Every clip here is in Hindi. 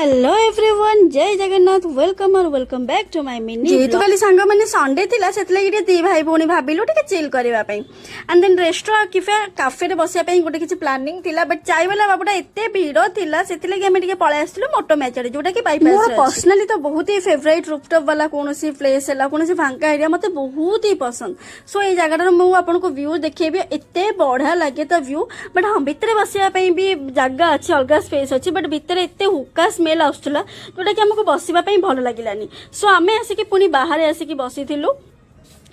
हेलो एवरीवन, जय जगन्नाथ। वेलकम और welcome back to my mini. जेहेतु काली सांग मैंने संडे थिला सेतले गिटे दी भाई भौणी भाबिलु टिके चिल करबा पई एंड देन रेस्टोरेंट कैफे रे बसिया पई गोटे किछि प्लानिंग थिला, बट चाय वाला बाबूटा एते भीड़ थिला सेतले कि हम टिके पळे आस्थिलु मोटो मैचरे जोटा कि बाईपास रे। पर्सनली तो बहुत ही फेवरेट रूफटॉप वाला कोनोसी प्लेस हैला कोनोसी फांका एरिया मते बहुत ही पसंद। सो ए जगह मु आपन को व्यू देखैबी, एते बढ़िया लागे तो व्यू, बट हां भितरे बसिया पई भी जगह अछि, अलगा स्पेस अछि, बट भितरे एते हुक्का स्मेल आसुला जोटा कि हमको बसिबा पई भल लागिलानी। सो आमे आसिकी पुनी बाहर आसिकी बसिथिलु।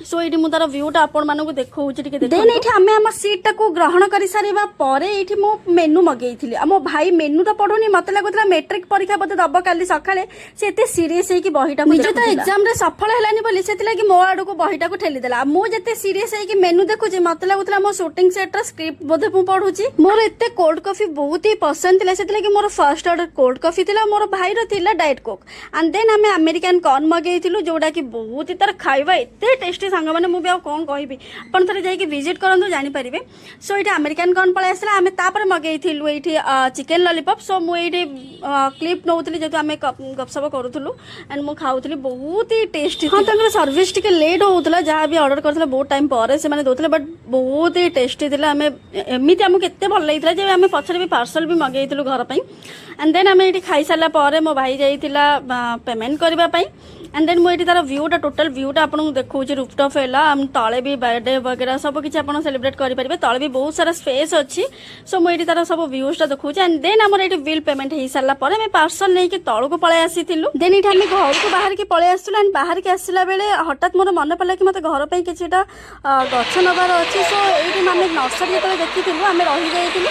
सो ये तार व्यूटा आपण मानक देखा देन ये आम आम सीट टाक ग्रहण कर सारा पर ये मो मेनू मगेली। आम भाई मेनूटा पढ़ुनी मत लगुला मेट्रिक परीक्षा बोधे दब काली सकाଳେ से सीरीयस होगी बहीटा निजे तो एग्जाम रे सफल है बोली से मो आड़ को बहीटा को ठेलीदेला। मुझे सीरीयस होगी मेनू देखुची मत लगुला मो शूटिंग सेट स्क्रिप्ट बोधे मु पढ़ुची। मोर एत कोल्ड कॉफी बहुत ही पसंद थी से more first order cold coffee थी, मोर भाई थिला डाइट कोक एंड देन आम अमेरिकन कॉर्न मगेलु जोटा कि बहुत ही तार खाଇବା एते टेस्टी सांग मैंने मुझे कौन कहबी अपन थे जाइए विजिट करूँ जानीपारे। सो ये अमेरिकन कॉर्न पलि आसला आम मगेलु ये चिकेन लॉलीपॉप। सो मुझे क्लिप नौली जेहतु आम गपसप करूँ एंड मुझे खाऊली बहुत ही टेस्टी। हाँ तक सर्विस टे लेट होता जहाँ भी ऑर्डर करते बहुत टाइम पर से दौले, बट बहुत ही टेस्टी थी। आम एमती आमको केते भल लगी आम पचर भी पार्सल भी मगेलु घर पर एंड देन आम ये खाई सारा मो भाई जाइला पेमेंट करने एंड देन मुझे तार व्यूटा टोटल व्यूटा आपको देखा रूफटॉप है तले भी बर्थडे वगैरह सब किसी आप सेलिब्रेट करेंगे, तले भी बहुत सारा स्पेस अच्छी। सो मुझे तार सब व्यूजटा देखा एंड देन आम ये बिल पेमेंट हो सारा पार्सल नहीं तौल को पलि आसी देन ये आम घर को बाहर की पलि आसलु एंड बाहर की आसला बेले हठात मोर मन पड़ा कि मतलब घर पर किसी गछ नबार अच्छी। सो ये आम नर्सरी जो देखी आम रही जाइलु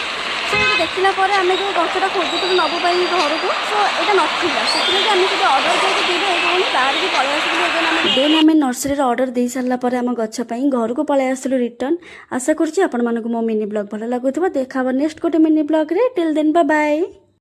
देखला आम जो गछटा खोजुलु नबू घर को। सो यहाँ नाला से ऑर्डर देखे बाहर भी पलि आस देन आम नर्सरी ऑर्डर दे सारापर आम गछपाई घर को पलि आसलु रिटर्न। आशा करुँच आपण मानक मो मिनी ब्लॉग भल लगुवा। देखा नेक्स्ट गोटे मिनी ब्लॉग रे। Till then bye bye.